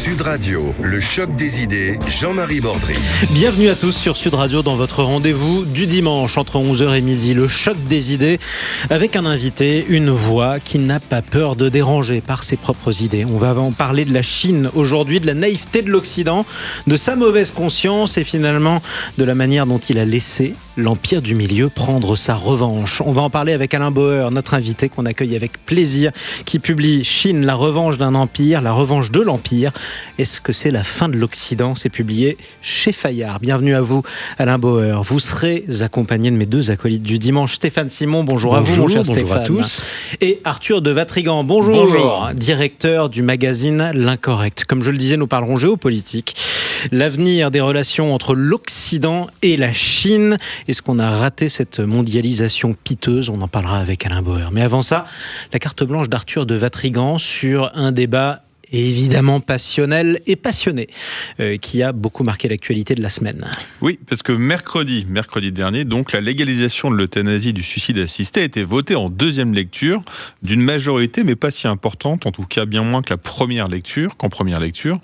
Sud Radio, le choc des idées, Jean-Marie Bordry. Bienvenue à tous sur Sud Radio dans votre rendez-vous du dimanche entre 11h et midi, le choc des idées, avec un invité, une voix qui n'a pas peur de déranger par ses propres idées. On va en parler de la Chine aujourd'hui, de la naïveté de l'Occident, de sa mauvaise conscience et finalement de la manière dont il a laissé l'Empire du Milieu prendre sa revanche. On va en parler avec Alain Bauer, notre invité qu'on accueille avec plaisir, qui publie Chine, la revanche d'un empire, la revanche de l'Empire. Est-ce que c'est la fin de l'Occident ? C'est publié chez Fayard. Bienvenue à vous, Alain Bauer. Vous serez accompagné de mes deux acolytes du dimanche, Stéphane Simon. Bonjour à vous, mon cher Stéphane. Bonjour à tous. Et Arthur de Vatrigan. Bonjour. Directeur du magazine L'Incorrect. Comme je le disais, nous parlerons géopolitique. L'avenir des relations entre l'Occident et la Chine. Est-ce qu'on a raté cette mondialisation piteuse ? On en parlera avec Alain Bauer. Mais avant ça, la carte blanche d'Arthur de Vatrigan sur un débat évidemment passionnel et passionné, qui a beaucoup marqué l'actualité de la semaine. Oui, parce que mercredi dernier, donc, la légalisation de l'euthanasie et du suicide assisté a été votée en deuxième lecture d'une majorité, mais pas si importante, en tout cas bien moins que qu'en première lecture.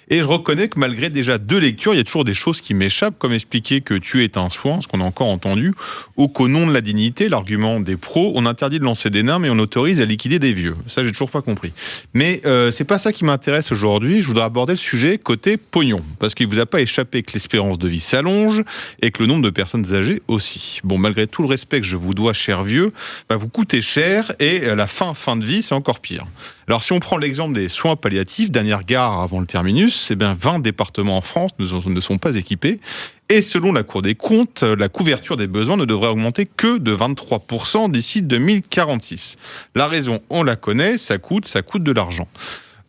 Et je reconnais que malgré déjà deux lectures, il y a toujours des choses qui m'échappent, comme expliquer que tuer est un soin, ce qu'on a encore entendu, ou qu'au nom de la dignité, l'argument des pros, on interdit de lancer des nains, mais on autorise à liquider des vieux. Ça, j'ai toujours pas compris. Mais c'est pas ça qui m'intéresse aujourd'hui. Je voudrais aborder le sujet côté pognon, parce qu'il vous a pas échappé que l'espérance de vie s'allonge et que le nombre de personnes âgées aussi. Bon, malgré tout le respect que je vous dois, cher vieux, vous coûtez cher et la fin de vie, c'est encore pire. Alors, si on prend l'exemple des soins palliatifs, dernière gare avant le terminus, 20 départements en France ne sont pas équipés. Et selon la Cour des comptes, la couverture des besoins ne devrait augmenter que de 23% d'ici 2046. La raison, on la connaît, ça coûte de l'argent.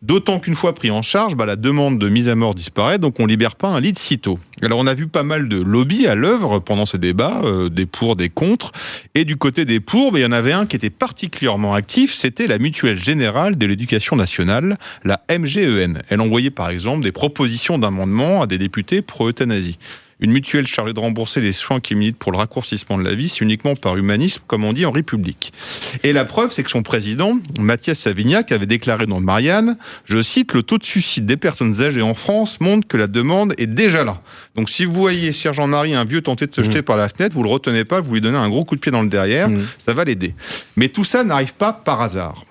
D'autant qu'une fois pris en charge, la demande de mise à mort disparaît, donc on ne libère pas un lit de sitôt. Alors on a vu pas mal de lobbies à l'œuvre pendant ces débats, des pour, des contre. Et du côté des pour, il y en avait un qui était particulièrement actif, c'était la Mutuelle Générale de l'Éducation Nationale, la MGEN. Elle envoyait par exemple des propositions d'amendement à des députés pro-euthanasie. Une mutuelle chargée de rembourser les soins qui militent pour le raccourcissement de la vie, c'est uniquement par humanisme, comme on dit en République. Et la preuve, c'est que son président, Mathias Savignac, avait déclaré dans Marianne, je cite, le taux de suicide des personnes âgées en France montre que la demande est déjà là. Donc si vous voyez, cher Jean-Marie, un vieux tenter de se jeter par la fenêtre, vous le retenez pas, vous lui donnez un gros coup de pied dans le derrière, ça va l'aider. Mais tout ça n'arrive pas par hasard.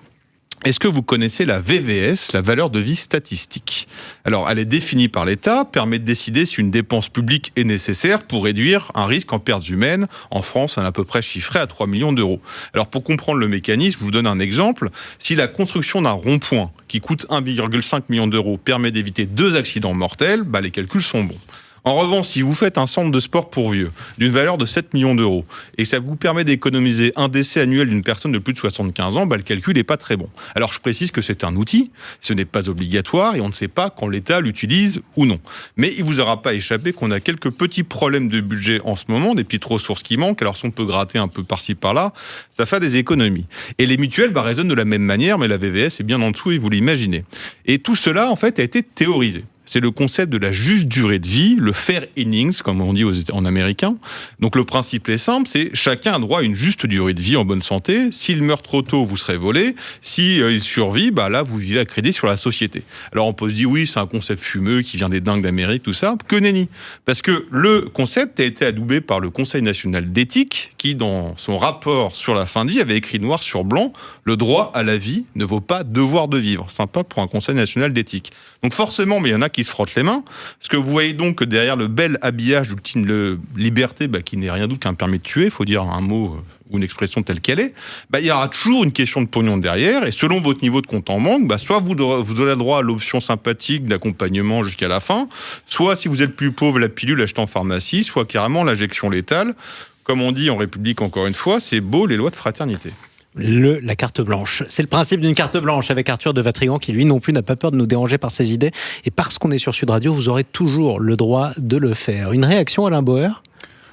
Est-ce que vous connaissez la VVS, la valeur de vie statistique ? Alors, elle est définie par l'État, permet de décider si une dépense publique est nécessaire pour réduire un risque en pertes humaines. En France, elle est à peu près chiffrée à 3 millions d'euros. Alors, pour comprendre le mécanisme, je vous donne un exemple. Si la construction d'un rond-point qui coûte 1,5 million d'euros permet d'éviter 2 accidents mortels, les calculs sont bons. En revanche, si vous faites un centre de sport pour vieux d'une valeur de 7 millions d'euros et que ça vous permet d'économiser un décès annuel d'une personne de plus de 75 ans, le calcul n'est pas très bon. Alors je précise que c'est un outil, ce n'est pas obligatoire et on ne sait pas quand l'État l'utilise ou non. Mais il ne vous aura pas échappé qu'on a quelques petits problèmes de budget en ce moment, des petites ressources qui manquent. Alors si on peut gratter un peu par-ci par-là, ça fait des économies. Et les mutuelles raisonnent de la même manière, mais la VVS est bien en dessous et vous l'imaginez. Et tout cela en fait a été théorisé. C'est le concept de la juste durée de vie, le fair innings, comme on dit en américain. Donc le principe est simple, c'est chacun a droit à une juste durée de vie en bonne santé. S'il meurt trop tôt, vous serez volé. S'il survit, là, vous vivez à crédit sur la société. Alors on peut se dire, oui, c'est un concept fumeux qui vient des dingues d'Amérique, tout ça. Que nenni. Parce que le concept a été adoubé par le Conseil national d'éthique, qui, dans son rapport sur la fin de vie, avait écrit noir sur blanc, le droit à la vie ne vaut pas devoir de vivre. Sympa pour un Conseil national d'éthique. Donc forcément, mais il y en a qui se frottent les mains, parce que vous voyez donc que derrière le bel habillage d'ultime liberté, qui n'est rien d'autre qu'un permis de tuer, il faut dire un mot ou une expression telle qu'elle est, il y aura toujours une question de pognon derrière, et selon votre niveau de compte en banque, soit vous aurez droit à l'option sympathique d'accompagnement jusqu'à la fin, soit si vous êtes plus pauvre, la pilule achetée en pharmacie, soit carrément l'injection létale. Comme on dit en République, encore une fois, c'est beau les lois de fraternité. La carte blanche. C'est le principe d'une carte blanche avec Arthur de Vatrigan qui, lui non plus, n'a pas peur de nous déranger par ses idées. Et parce qu'on est sur Sud Radio, vous aurez toujours le droit de le faire. Une réaction, Alain Bauer ?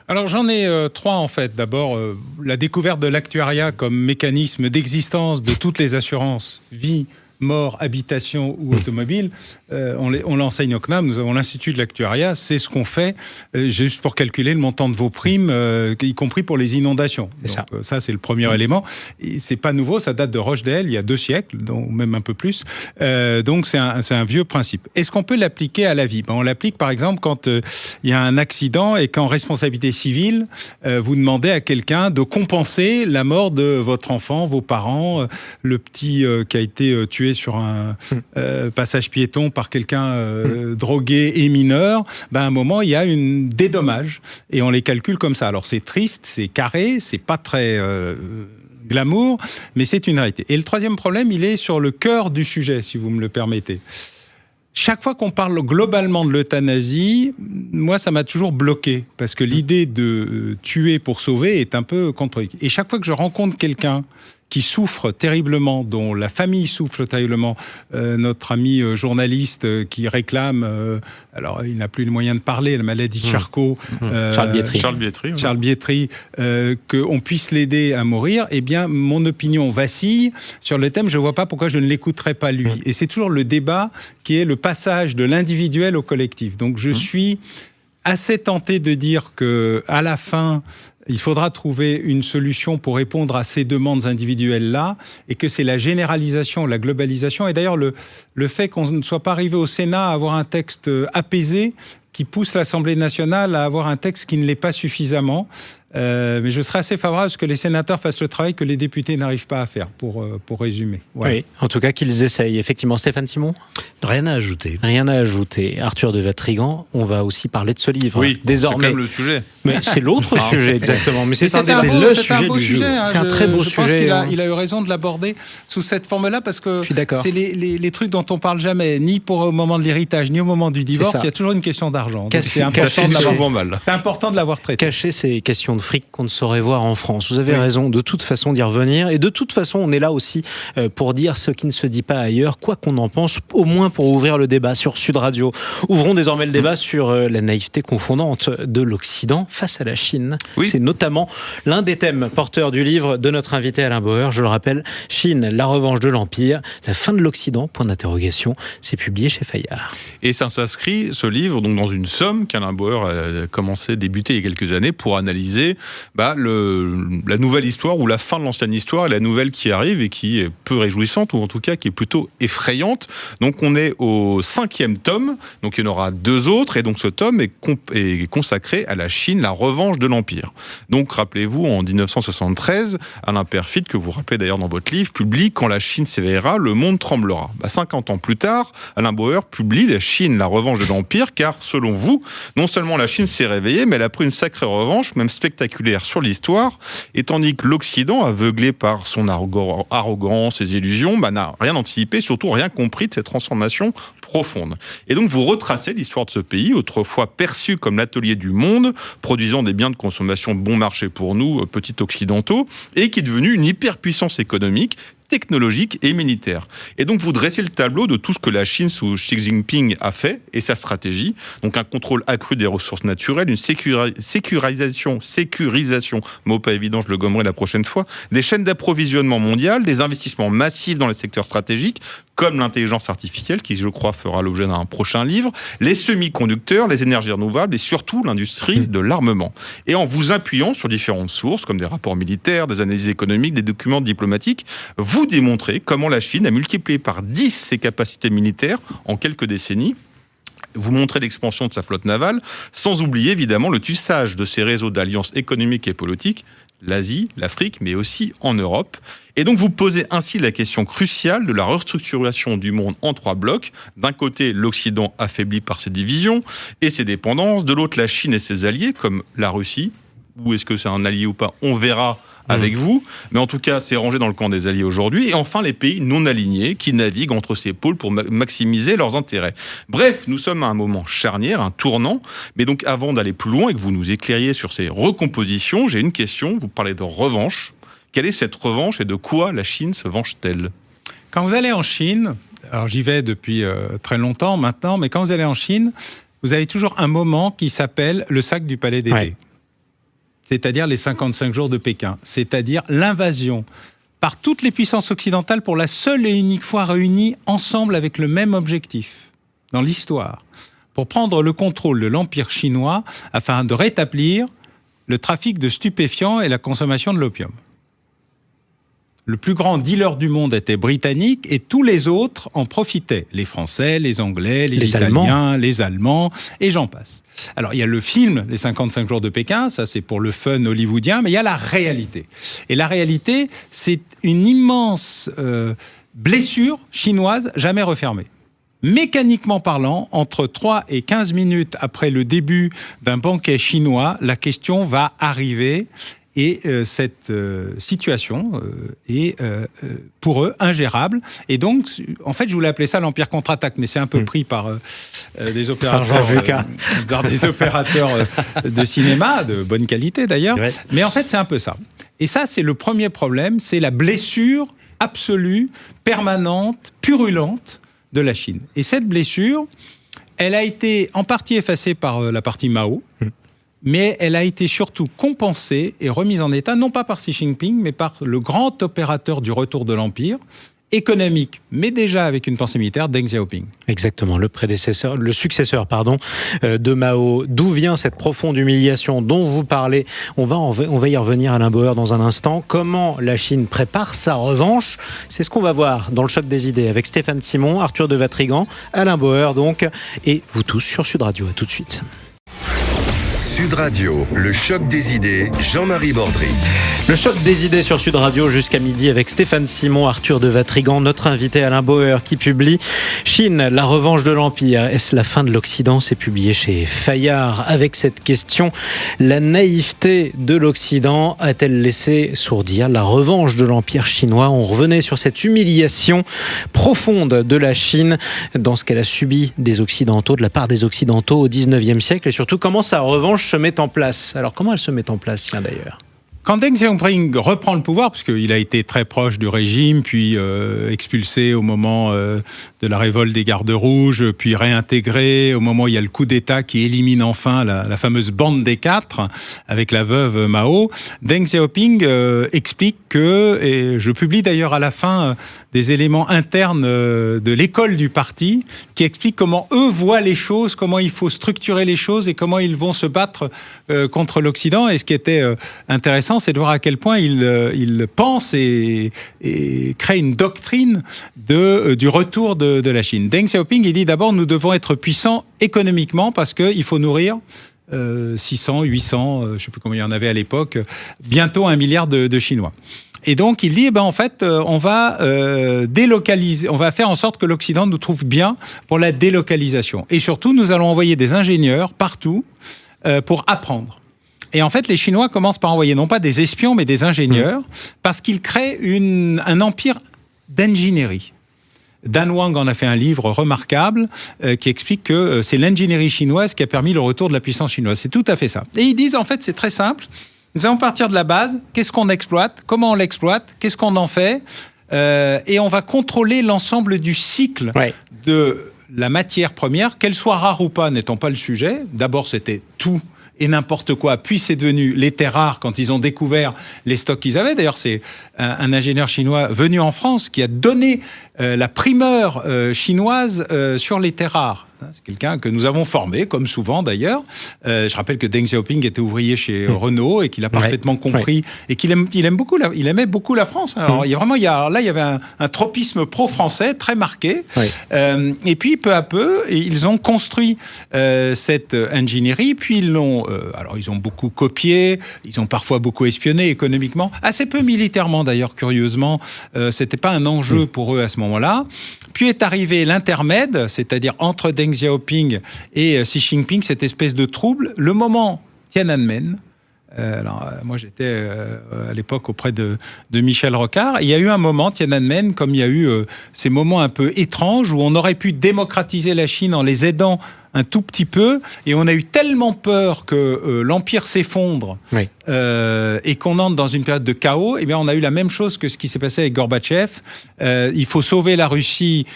Alors j'en ai 3 en fait. D'abord, la découverte de l'actuariat comme mécanisme d'existence de toutes les assurances, vie, mort, habitation ou automobile, on l'enseigne au CNAM, nous avons l'Institut de l'actuariat, c'est ce qu'on fait juste pour calculer le montant de vos primes, y compris pour les inondations. Donc, ça, c'est le premier élément. Et c'est pas nouveau, ça date de Rochdale, il y a 2 siècles, donc même un peu plus. Donc c'est un vieux principe. Est-ce qu'on peut l'appliquer à la vie ? On l'applique par exemple quand il y a un accident et qu'en responsabilité civile, vous demandez à quelqu'un de compenser la mort de votre enfant, vos parents, le petit qui a été tué sur un passage piéton par quelqu'un drogué et mineur. À un moment, il y a des dommages et on les calcule comme ça. Alors c'est triste, c'est carré, c'est pas très glamour, mais c'est une réalité. Et le troisième problème, il est sur le cœur du sujet, si vous me le permettez. Chaque fois qu'on parle globalement de l'euthanasie, moi, ça m'a toujours bloqué, parce que l'idée de tuer pour sauver est un peu contre-productive. Et chaque fois que je rencontre quelqu'un qui souffre terriblement, dont la famille souffre terriblement, notre ami journaliste qui réclame, alors il n'a plus le moyen de parler, la maladie de Charcot, Charles Bietri, qu'on puisse l'aider à mourir, eh bien mon opinion vacille sur le thème, je ne vois pas pourquoi je ne l'écouterais pas lui. Et c'est toujours le débat qui est le passage de l'individuel au collectif. Donc je suis assez tenté de dire qu'à la fin, il faudra trouver une solution pour répondre à ces demandes individuelles-là, et que c'est la généralisation, la globalisation, et d'ailleurs le fait qu'on ne soit pas arrivé au Sénat à avoir un texte apaisé qui pousse l'Assemblée nationale à avoir un texte qui ne l'est pas suffisamment. Mais je serais assez favorable à ce que les sénateurs fassent le travail que les députés n'arrivent pas à faire, pour résumer. Ouais. Oui, en tout cas qu'ils essayent. Effectivement, Stéphane Simon ? Rien à ajouter. Rien à ajouter. Arthur de Vatrigan, on va aussi parler de ce livre. Oui, désormais. C'est quand même le sujet. Mais c'est l'autre sujet, exactement. Mais c'est un beau sujet. C'est un très beau sujet. Je pense qu'il a eu raison de l'aborder sous cette forme-là, parce que c'est les trucs dont on parle jamais, ni au moment de l'héritage, ni au moment du divorce. Il y a toujours une question d'argent. C'est important de l'avoir traité. Cacher ces questions de fric qu'on ne saurait voir en France. Vous avez raison, de toute façon, d'y revenir. Et de toute façon, on est là aussi pour dire ce qui ne se dit pas ailleurs, quoi qu'on en pense, au moins pour ouvrir le débat sur Sud Radio. Ouvrons désormais le débat sur la naïveté confondante de l'Occident face à la Chine. Oui. C'est notamment l'un des thèmes porteurs du livre de notre invité Alain Bauer. Je le rappelle, Chine, la revanche de l'Empire, la fin de l'Occident, point d'interrogation. C'est publié chez Fayard. Et ça s'inscrit, ce livre, donc dans une somme qu'Alain Bauer a débuté il y a quelques années pour analyser la nouvelle histoire, ou la fin de l'ancienne histoire, et la nouvelle qui arrive et qui est peu réjouissante, ou en tout cas qui est plutôt effrayante. Donc on est au 5e tome, donc il y en aura 2 autres, et donc ce tome est consacré à la Chine, la revanche de l'Empire. Donc rappelez-vous, en 1973, Alain Perfit, que vous rappelez d'ailleurs dans votre livre, publie « Quand la Chine s'éveillera, le monde tremblera ». 50 ans plus tard, Alain Bauer publie « La Chine, la revanche de l'Empire », car selon vous, non seulement la Chine s'est réveillée, mais elle a pris une sacrée revanche, même spectaculaire, sur l'histoire, et tandis que l'Occident, aveuglé par son arrogance, ses illusions, n'a rien anticipé, surtout rien compris de cette transformation profonde. Et donc vous retracez l'histoire de ce pays, autrefois perçu comme l'atelier du monde, produisant des biens de consommation bon marché pour nous, petits occidentaux, et qui est devenu une hyperpuissance économique, technologique et militaire. Et donc vous dressez le tableau de tout ce que la Chine sous Xi Jinping a fait et sa stratégie. Donc un contrôle accru des ressources naturelles, une sécurisation, mot pas évident, je le gommerai la prochaine fois, des chaînes d'approvisionnement mondiales, des investissements massifs dans les secteurs stratégiques, comme l'intelligence artificielle, qui je crois fera l'objet d'un prochain livre, les semi-conducteurs, les énergies renouvelables et surtout l'industrie de l'armement. Et en vous appuyant sur différentes sources, comme des rapports militaires, des analyses économiques, des documents diplomatiques, vous démontrez comment la Chine a multiplié par 10 ses capacités militaires en quelques décennies. Vous montrez l'expansion de sa flotte navale, sans oublier évidemment le tissage de ses réseaux d'alliances économiques et politiques, l'Asie, l'Afrique, mais aussi en Europe. Et donc vous posez ainsi la question cruciale de la restructuration du monde en 3 blocs. D'un côté, l'Occident affaibli par ses divisions et ses dépendances. De l'autre, la Chine et ses alliés, comme la Russie. Ou est-ce que c'est un allié ou pas ? On verra avec vous. Mais en tout cas, c'est rangé dans le camp des alliés aujourd'hui. Et enfin, les pays non alignés qui naviguent entre ces pôles pour maximiser leurs intérêts. Bref, nous sommes à un moment charnière, un tournant. Mais donc, avant d'aller plus loin et que vous nous éclairiez sur ces recompositions, j'ai une question. Vous parlez de revanche. Quelle est cette revanche et de quoi la Chine se venge-t-elle ? Quand vous allez en Chine, alors j'y vais depuis très longtemps maintenant, mais quand vous allez en Chine, vous avez toujours un moment qui s'appelle le sac du palais d'été. Ouais. C'est-à-dire les 55 jours de Pékin. C'est-à-dire l'invasion par toutes les puissances occidentales pour la seule et unique fois réunies ensemble avec le même objectif dans l'histoire, pour prendre le contrôle de l'Empire chinois afin de rétablir le trafic de stupéfiants et la consommation de l'opium. Le plus grand dealer du monde était britannique et tous les autres en profitaient. Les Français, les Anglais, les Italiens, les Allemands, et j'en passe. Alors, il y a le film, Les 55 jours de Pékin, ça c'est pour le fun hollywoodien, mais il y a la réalité. Et la réalité, c'est une immense blessure chinoise jamais refermée. Mécaniquement parlant, entre 3 et 15 minutes après le début d'un banquet chinois, la question va arriver. Et cette situation est pour eux ingérable. Et donc, en fait, je voulais appeler ça l'Empire contre-attaque, mais c'est un peu pris par des opérateurs, par des opérateurs de cinéma, de bonne qualité d'ailleurs. Ouais. Mais en fait, c'est un peu ça. Et ça, c'est le premier problème, c'est la blessure absolue, permanente, purulente de la Chine. Et cette blessure, elle a été en partie effacée par la partie Mao. Mais elle a été surtout compensée et remise en état, non pas par Xi Jinping, mais par le grand opérateur du retour de l'Empire, économique, mais déjà avec une pensée militaire, Deng Xiaoping. Exactement, le successeur de Mao. D'où vient cette profonde humiliation dont vous parlez? On va y revenir, Alain Bauer, dans un instant. Comment la Chine prépare sa revanche? C'est ce qu'on va voir dans le Choc des idées avec Stéphane Simon, Arthur de Vatrigan, Alain Bauer donc, et vous tous sur Sud Radio. À tout de suite. Sud Radio, le choc des idées, Jean-Marie Bordry. Le choc des idées sur Sud Radio jusqu'à midi avec Stéphane Simon, Arthur de Vatrigan, notre invité Alain Bauer qui publie Chine, la revanche de l'Empire. Est-ce la fin de l'Occident? C'est publié chez Fayard avec cette question. La naïveté de l'Occident a-t-elle laissé sourdir la revanche de l'Empire chinois? On revenait sur cette humiliation profonde de la Chine dans ce qu'elle a subi des Occidentaux, de la part des Occidentaux au 19e siècle et surtout comment sa revanche se met en place. Alors comment elle se met en place, tiens d'ailleurs? Quand Deng Xiaoping reprend le pouvoir, parce qu'il a été très proche du régime, puis expulsé au moment de la révolte des Gardes rouges, puis réintégré au moment où il y a le coup d'État qui élimine enfin la fameuse bande des quatre, avec la veuve Mao, Deng Xiaoping explique que, et je publie d'ailleurs à la fin des éléments internes de l'école du parti, qui expliquent comment eux voient les choses, comment il faut structurer les choses et comment ils vont se battre contre l'Occident. Et ce qui était intéressant, c'est de voir à quel point il pense et crée une doctrine du retour de la Chine. Deng Xiaoping, il dit d'abord, nous devons être puissants économiquement parce qu'il faut nourrir 600, 800, je ne sais plus combien il y en avait à l'époque, bientôt 1 milliard de Chinois. Et donc, il dit, en fait, on va délocaliser, on va faire en sorte que l'Occident nous trouve bien pour la délocalisation. Et surtout, nous allons envoyer des ingénieurs partout pour apprendre. Et en fait, les Chinois commencent par envoyer non pas des espions, mais des ingénieurs, parce qu'ils créent un empire d'ingénierie. Dan Wang en a fait un livre remarquable qui explique que c'est l'ingénierie chinoise qui a permis le retour de la puissance chinoise. C'est tout à fait ça. Et ils disent, en fait, c'est très simple. Nous allons partir de la base. Qu'est-ce qu'on exploite? Comment on l'exploite? Qu'est-ce qu'on en fait? Et on va contrôler l'ensemble du cycle de la matière première, qu'elle soit rare ou pas, n'étant pas le sujet. D'abord, c'était tout et n'importe quoi. Puis c'est devenu les terres rares quand ils ont découvert les stocks qu'ils avaient. D'ailleurs, c'est un ingénieur chinois venu en France qui a donné la primeur chinoise sur les terres rares. C'est quelqu'un que nous avons formé, comme souvent d'ailleurs. Je rappelle que Deng Xiaoping était ouvrier chez Renault et qu'il a parfaitement compris et qu'il aimait beaucoup la France. Alors, il y avait un tropisme pro-français très marqué. Et puis, peu à peu, ils ont construit cette ingénierie. Puis, ils ont beaucoup copié, ils ont parfois beaucoup espionné économiquement, assez peu militairement d'ailleurs, curieusement. C'était pas un enjeu pour eux à ce moment-là. Puis est arrivé l'intermède, c'est-à-dire entre Deng Xiaoping et Xi Jinping, cette espèce de trouble. Le moment Tiananmen, moi j'étais à l'époque auprès de Michel Rocard, il y a eu un moment Tiananmen, comme il y a eu ces moments un peu étranges où on aurait pu démocratiser la Chine en les aidant un tout petit peu, et on a eu tellement peur que l'Empire s'effondre et qu'on entre dans une période de chaos, et bien on a eu la même chose que ce qui s'est passé avec Gorbatchev. Il faut sauver la Russie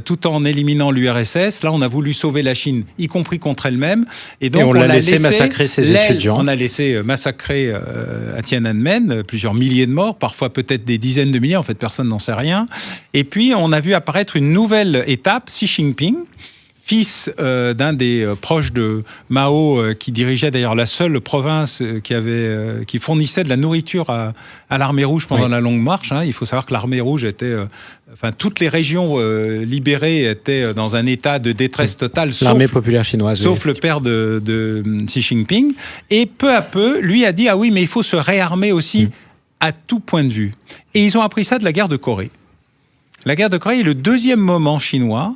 tout en éliminant l'URSS. Là, on a voulu sauver la Chine, y compris contre elle-même. Et donc, on l'a laissé massacrer ses étudiants. On a laissé massacrer à Tiananmen plusieurs milliers de morts, parfois peut-être des dizaines de milliers, en fait personne n'en sait rien. Et puis on a vu apparaître une nouvelle étape, Xi Jinping, fils d'un des proches de Mao, qui dirigeait d'ailleurs la seule province qui fournissait de la nourriture à l'armée rouge pendant la longue marche. Il faut savoir que l'armée rouge était... toutes les régions libérées étaient dans un état de détresse totale, l'armée populaire chinoise, sauf le père de Xi Jinping. Et peu à peu, lui a dit « Ah oui, mais il faut se réarmer aussi à tout point de vue. » Et ils ont appris ça de la guerre de Corée. La guerre de Corée est le deuxième moment chinois.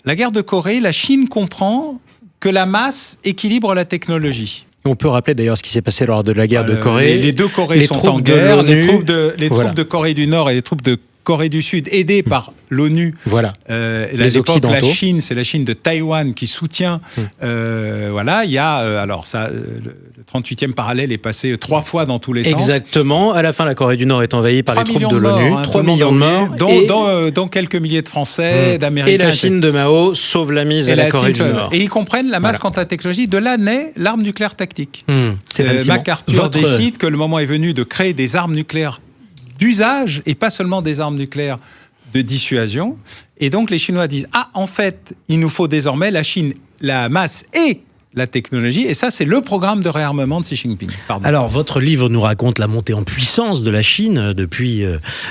La guerre de Corée, la Chine comprend que la masse équilibre la technologie. On peut rappeler d'ailleurs ce qui s'est passé lors de la guerre de Corée. Les deux Corées sont en guerre. Les troupes de Corée du Nord et les troupes de Corée du Sud, aidée par l'ONU. Voilà. Les Occidentaux. La Chine, c'est la Chine de Taïwan qui soutient. Il y a le 38e parallèle est passé 3 fois dans tous les sens. Exactement. À la fin, la Corée du Nord est envahie par les troupes de l'ONU. 3 millions de morts, dont quelques milliers de Français, d'Américains. Et la Chine de Mao sauve la mise à la Corée du Nord. Et ils comprennent la masse quant à la technologie. De là naît l'arme nucléaire tactique. MacArthur décide que le moment est venu de créer des armes nucléaires d'usage et pas seulement des armes nucléaires de dissuasion. Et donc les Chinois disent « Ah, en fait, il nous faut désormais la Chine, la masse et la technologie ». Et ça, c'est le programme de réarmement de Xi Jinping. Alors, votre livre nous raconte la montée en puissance de la Chine depuis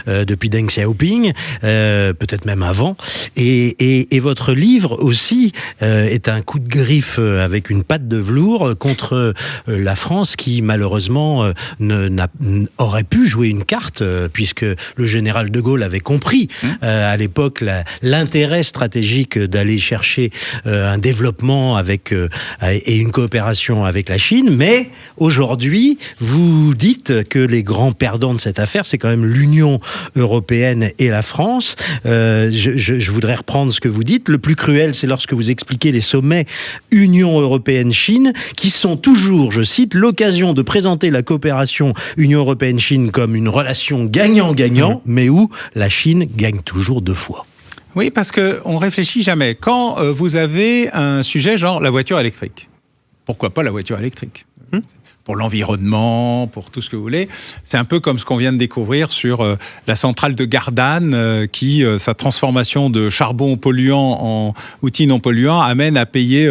Deng Xiaoping, peut-être même avant. Et votre livre aussi est un coup de griffe avec une patte de velours contre la France qui, malheureusement, aurait pu jouer une carte, puisque le général de Gaulle avait compris à l'époque l'intérêt stratégique d'aller chercher un développement et une coopération avec la Chine, mais aujourd'hui, vous dites que les grands perdants de cette affaire, c'est quand même l'Union européenne et la France. Je voudrais reprendre ce que vous dites. Le plus cruel, c'est lorsque vous expliquez les sommets Union européenne-Chine, qui sont toujours, je cite, l'occasion de présenter la coopération Union européenne-Chine comme une relation gagnant-gagnant, mais où la Chine gagne toujours 2 fois. Oui, parce qu'on ne réfléchit jamais. Quand vous avez un sujet genre la voiture électrique, pourquoi pas la voiture électrique ? Pour l'environnement, pour tout ce que vous voulez. C'est un peu comme ce qu'on vient de découvrir sur la centrale de Gardanne, qui, sa transformation de charbon polluant en outil non polluant, amène à payer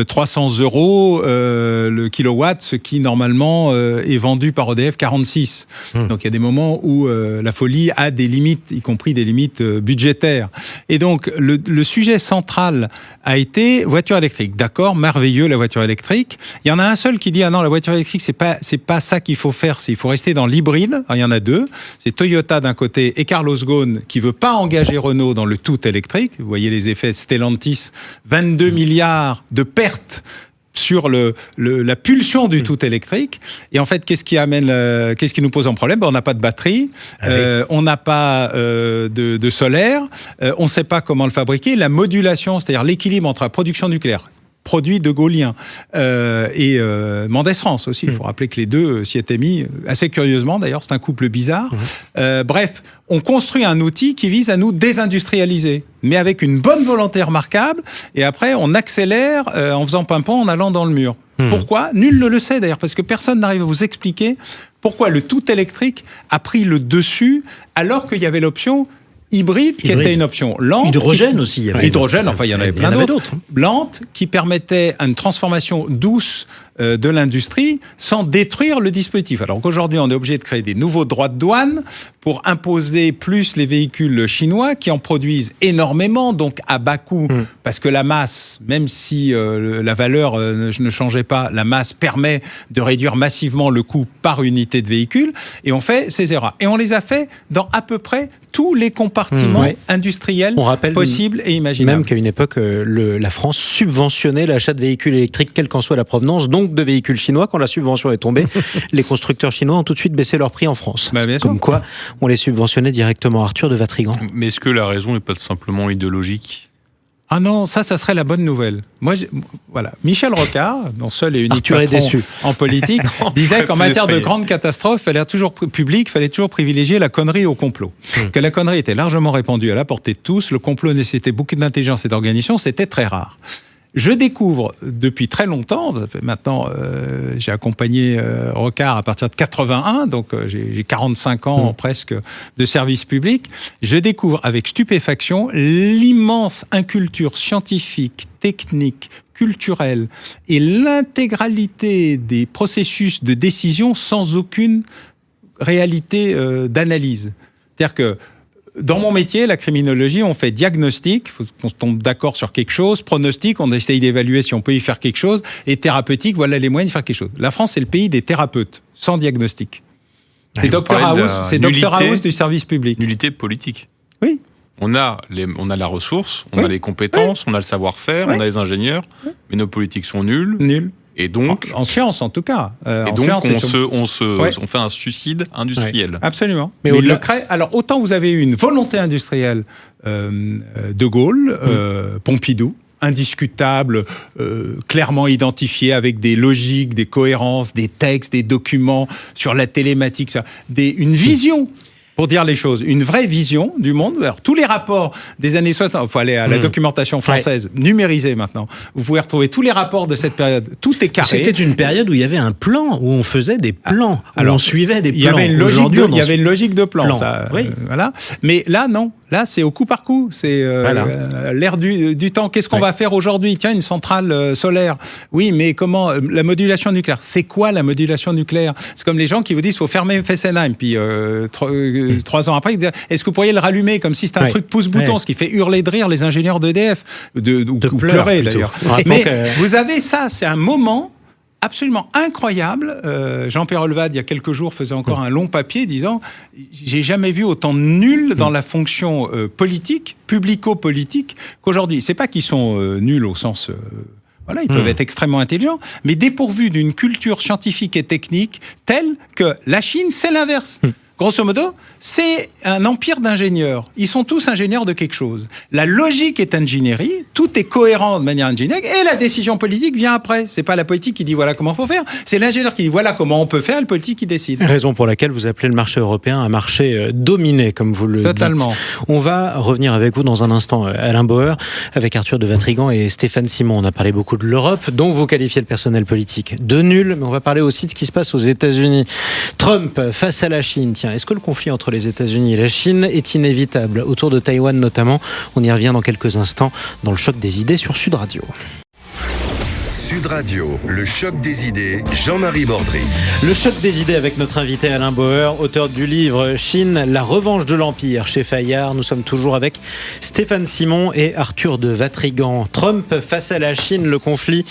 300 € le kilowatt, ce qui normalement est vendu par EDF 46. Donc il y a des moments où la folie a des limites, y compris des limites budgétaires. Et donc le sujet central a été voiture électrique. D'accord, merveilleux la voiture électrique. Il y en a un seul qui dit ah non, la voiture électrique c'est pas ça qu'il faut faire, il faut rester dans l'hybride. Alors, il y en a 2, c'est Toyota d'un côté et Carlos Ghosn qui veut pas engager Renault dans le tout électrique. Vous voyez les effets Stellantis, 22 milliards de pertes sur la pulsion du tout électrique. Et en fait, qu'est-ce qui nous pose un problème ? On n'a pas de batterie, on n'a pas de solaire, on ne sait pas comment le fabriquer. La modulation, c'est-à-dire l'équilibre entre la production nucléaire, produit de Gaulien et Mendès France aussi. Il faut rappeler que les deux s'y étaient mis assez curieusement. D'ailleurs, c'est un couple bizarre. Bref, on construit un outil qui vise à nous désindustrialiser, mais avec une bonne volonté remarquable. Et après, on accélère en faisant pimpon, en allant dans le mur. Pourquoi ? Nul ne le sait d'ailleurs, parce que personne n'arrive à vous expliquer pourquoi le tout électrique a pris le dessus alors qu'il y avait l'option hybride, qui était une option lente. Hydrogène aussi. Il y avait hydrogène, enfin il y en avait plein d'autres. Lente, qui permettait une transformation douce de l'industrie sans détruire le dispositif. Alors qu'aujourd'hui, on est obligé de créer des nouveaux droits de douane pour imposer plus les véhicules chinois qui en produisent énormément, donc à bas coût, parce que la masse, même si la valeur ne changeait pas, la masse permet de réduire massivement le coût par unité de véhicule, et on fait ces erreurs. Et on les a fait dans à peu près tous les compartiments industriels possibles et imaginables. Même qu'à une époque, la France subventionnait l'achat de véhicules électriques, quelle qu'en soit la provenance, donc de véhicules chinois. Quand la subvention est tombée, les constructeurs chinois ont tout de suite baissé leur prix en France. Comme quoi, on les subventionnait directement. Arthur de Vatrigan. Mais est-ce que la raison n'est pas simplement idéologique ? Ah non, ça serait la bonne nouvelle. Moi, voilà. Michel Rocard, non seul et unique patron en politique, disait qu'en matière de grandes catastrophes, il fallait toujours privilégier la connerie au complot. Que la connerie était largement répandue à la portée de tous, le complot nécessitait beaucoup d'intelligence et d'organisation, c'était très rare. Je découvre depuis très longtemps, maintenant j'ai accompagné Rocard à partir de 81, donc j'ai 45 ans presque de service public, je découvre avec stupéfaction l'immense inculture scientifique, technique, culturelle et l'intégralité des processus de décision sans aucune réalité d'analyse. C'est-à-dire que dans mon métier, la criminologie, on fait diagnostic, il faut qu'on tombe d'accord sur quelque chose, pronostic, on essaye d'évaluer si on peut y faire quelque chose, et thérapeutique, voilà les moyens de faire quelque chose. La France, c'est le pays des thérapeutes, sans diagnostic. C'est Dr House du service public. Nullité politique. Oui. On a la ressource, on a les compétences, on a le savoir-faire, on a les ingénieurs, mais nos politiques sont nulles. Nulles. Et donc, en science en tout cas. On fait un suicide industriel. Oui, absolument. Mais il le crée. Alors autant vous avez eu une volonté industrielle de Gaulle, Pompidou, indiscutable, clairement identifiée avec des logiques, des cohérences, des textes, des documents sur la télématique, une vision. Pour dire les choses, une vraie vision du monde. Alors, tous les rapports des années 60, il faut aller à la documentation française, numérisée maintenant. Vous pouvez retrouver tous les rapports de cette période. Tout est carré. C'était une période où il y avait un plan, où on faisait des plans, où on suivait des plans. Il y avait une logique de plan. Ça, voilà. Mais là, non. Là, c'est au coup par coup. C'est l'ère du temps. Qu'est-ce qu'on va faire aujourd'hui ? Tiens, une centrale solaire. Oui, mais comment ? La modulation nucléaire. C'est quoi la modulation nucléaire ? C'est comme les gens qui vous disent qu'il faut fermer Fessenheim. Puis 3 ans après, ils disent est-ce que vous pourriez le rallumer comme si c'était un truc pouce-bouton, ce qui fait hurler de rire les ingénieurs d'EDF, ou pleurer d'ailleurs. Mais vous avez ça, c'est un moment absolument incroyable. Jean-Pierre Olvad, il y a quelques jours, faisait encore un long papier disant « J'ai jamais vu autant de nuls dans la fonction politique, publico-politique, qu'aujourd'hui. » C'est pas qu'ils sont nuls au sens... Voilà, ils peuvent être extrêmement intelligents, mais dépourvus d'une culture scientifique et technique telle que la Chine, c'est l'inverse. Grosso modo, c'est un empire d'ingénieurs. Ils sont tous ingénieurs de quelque chose. La logique est ingénierie, tout est cohérent de manière ingénieure, et la décision politique vient après. C'est pas la politique qui dit voilà comment il faut faire, c'est l'ingénieur qui dit voilà comment on peut faire, et le politique qui décide. Raison pour laquelle vous appelez le marché européen un marché dominé, comme vous le dites. On va revenir avec vous dans un instant, Alain Bauer, avec Arthur de Vatrigan et Stéphane Simon. On a parlé beaucoup de l'Europe, dont vous qualifiez le personnel politique de nul, mais on va parler aussi de ce qui se passe aux États-Unis. Trump face à la Chine. Tiens, est-ce que le conflit entre les États-Unis et la Chine est inévitable, autour de Taïwan notamment? On y revient dans quelques instants dans le choc des idées sur Sud Radio. Sud Radio, le choc des idées, Jean-Marie Bordry. Le choc des idées avec notre invité Alain Bauer, auteur du livre Chine, la revanche de l'Empire chez Fayard. Nous sommes toujours avec Stéphane Simon et Arthur de Vatrigan. Trump face à la Chine, le conflit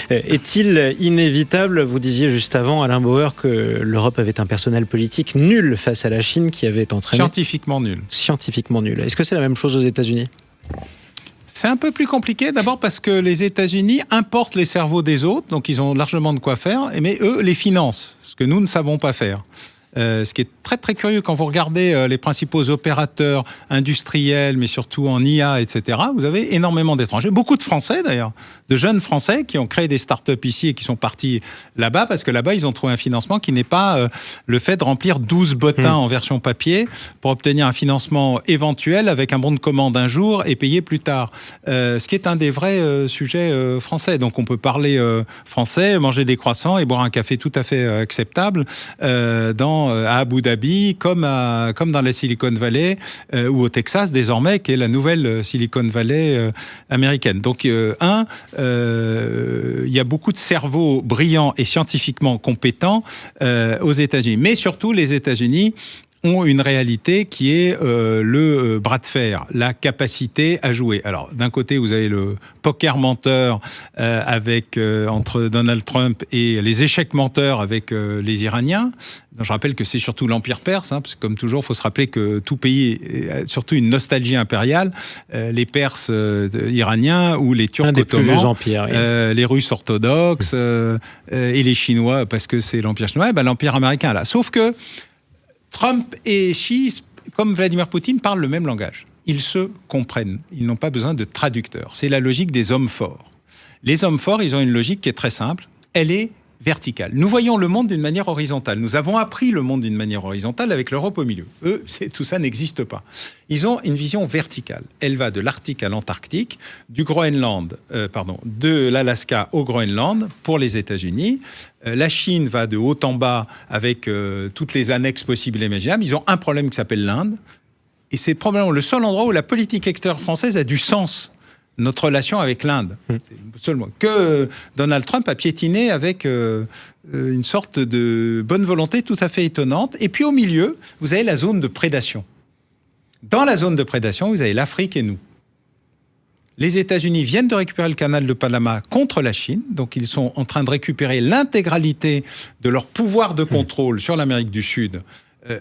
est-il inévitable? Vous disiez juste avant, Alain Bauer, que l'Europe avait un personnel politique nul face à la Chine qui avait entraîné... Scientifiquement nul. Scientifiquement nul. Est-ce que c'est la même chose aux États-Unis ? C'est un peu plus compliqué, d'abord parce que les États-Unis importent les cerveaux des autres, donc ils ont largement de quoi faire, mais eux les financent, ce que nous ne savons pas faire. Ce qui est très très curieux quand vous regardez les principaux opérateurs industriels, mais surtout en IA, etc. Vous avez énormément d'étrangers, beaucoup de Français d'ailleurs, de jeunes Français qui ont créé des startups ici et qui sont partis là-bas parce que là-bas ils ont trouvé un financement qui n'est pas le fait de remplir 12 bottins en version papier pour obtenir un financement éventuel avec un bon de commande un jour et payer plus tard. Ce qui est un des vrais sujets français. Donc on peut parler français, manger des croissants et boire un café tout à fait acceptable à Abu Dhabi, comme dans la Silicon Valley ou au Texas désormais, qui est la nouvelle Silicon Valley américaine. Donc, il y a beaucoup de cerveaux brillants et scientifiquement compétents aux États-Unis. Mais surtout, les États-Unis ont une réalité qui est le bras de fer, la capacité à jouer. Alors, d'un côté, vous avez le poker menteur entre Donald Trump et les échecs menteurs avec les Iraniens. Je rappelle que c'est surtout l'Empire perse, parce que comme toujours, il faut se rappeler que tout pays a surtout une nostalgie impériale. Les Perses iraniens ou les Turcs ottomans, les Russes orthodoxes et les Chinois, parce que c'est l'Empire chinois, l'Empire américain là. Sauf que Trump et Xi, comme Vladimir Poutine, parlent le même langage. ils se comprennent. Ils n'ont pas besoin de traducteurs. C'est la logique des hommes forts. Les hommes forts, ils ont une logique qui est très simple. Elle est verticale. Nous voyons le monde d'une manière horizontale. Nous avons appris le monde d'une manière horizontale avec l'Europe au milieu. Eux, tout ça n'existe pas. Ils ont une vision verticale. Elle va de l'Arctique à l'Antarctique, de l'Alaska au Groenland pour les États-Unis. La Chine va de haut en bas avec toutes les annexes possibles et imaginables. Ils ont un problème qui s'appelle l'Inde. Et c'est probablement le seul endroit où la politique extérieure française a du sens. Notre relation avec l'Inde, seulement que Donald Trump a piétiné avec une sorte de bonne volonté tout à fait étonnante. Et puis au milieu, vous avez la zone de prédation. Dans la zone de prédation, vous avez l'Afrique et nous. Les États-Unis viennent de récupérer le canal de Panama contre la Chine, donc ils sont en train de récupérer l'intégralité de leur pouvoir de contrôle sur l'Amérique du Sud.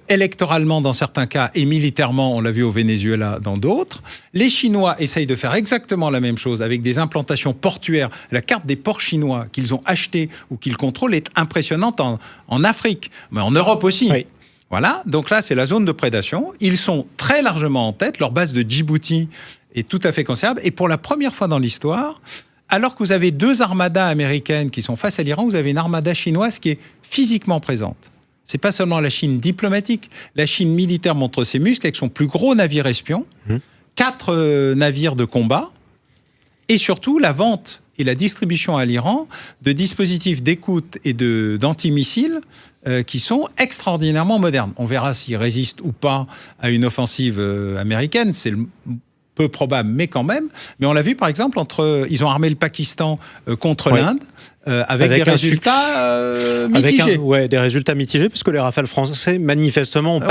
Électoralement dans certains cas et militairement, on l'a vu au Venezuela dans d'autres. Les Chinois essayent de faire exactement la même chose avec des implantations portuaires. La carte des ports chinois qu'ils ont achetés ou qu'ils contrôlent est impressionnante en Afrique, mais en Europe aussi. Oui. Voilà, donc là c'est la zone de prédation. Ils sont très largement en tête, leur base de Djibouti est tout à fait considérable. Et pour la première fois dans l'histoire, alors que vous avez 2 armadas américaines qui sont face à l'Iran, vous avez une armada chinoise qui est physiquement présente. C'est pas seulement la Chine diplomatique, la Chine militaire montre ses muscles avec son plus gros navire espion, 4 navires de combat, et surtout la vente et la distribution à l'Iran de dispositifs d'écoute et d'antimissiles qui sont extraordinairement modernes. On verra s'ils résistent ou pas à une offensive américaine, c'est peu probable, mais quand même. Mais on l'a vu, par exemple, ils ont armé le Pakistan contre l'Inde, avec des résultats mitigés. Des résultats mitigés, puisque les Rafales français, manifestement,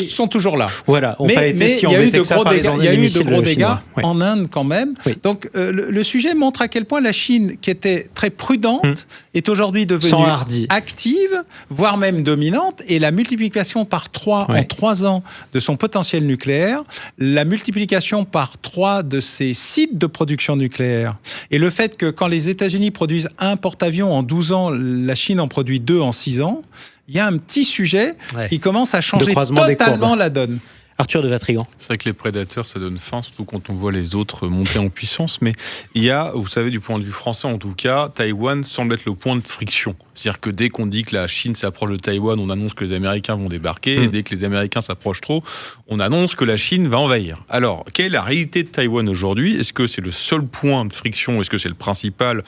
sont toujours là. Voilà, mais il y a eu de gros dégâts en Inde, quand même. Oui. Donc, le sujet montre à quel point la Chine, qui était très prudente, est aujourd'hui devenue active, voire même dominante, et la multiplication par 3 en 3 ans de son potentiel nucléaire, la multiplication par 3 de ses sites de production nucléaire, et le fait que quand les États-Unis produisent un porte-avions en 12 ans, la Chine en produit 2 en 6 ans, il y a un petit sujet qui commence à changer totalement la donne. Arthur de Vatrigan. C'est vrai que les prédateurs, ça donne faim, surtout quand on voit les autres monter en puissance. Mais il y a, vous savez, du point de vue français en tout cas, Taïwan semble être le point de friction. C'est-à-dire que dès qu'on dit que la Chine s'approche de Taïwan, on annonce que les Américains vont débarquer. Et dès que les Américains s'approchent trop, on annonce que la Chine va envahir. Alors, quelle est la réalité de Taïwan aujourd'hui ? Est-ce que c'est le seul point de friction ? Est-ce que c'est le principal ?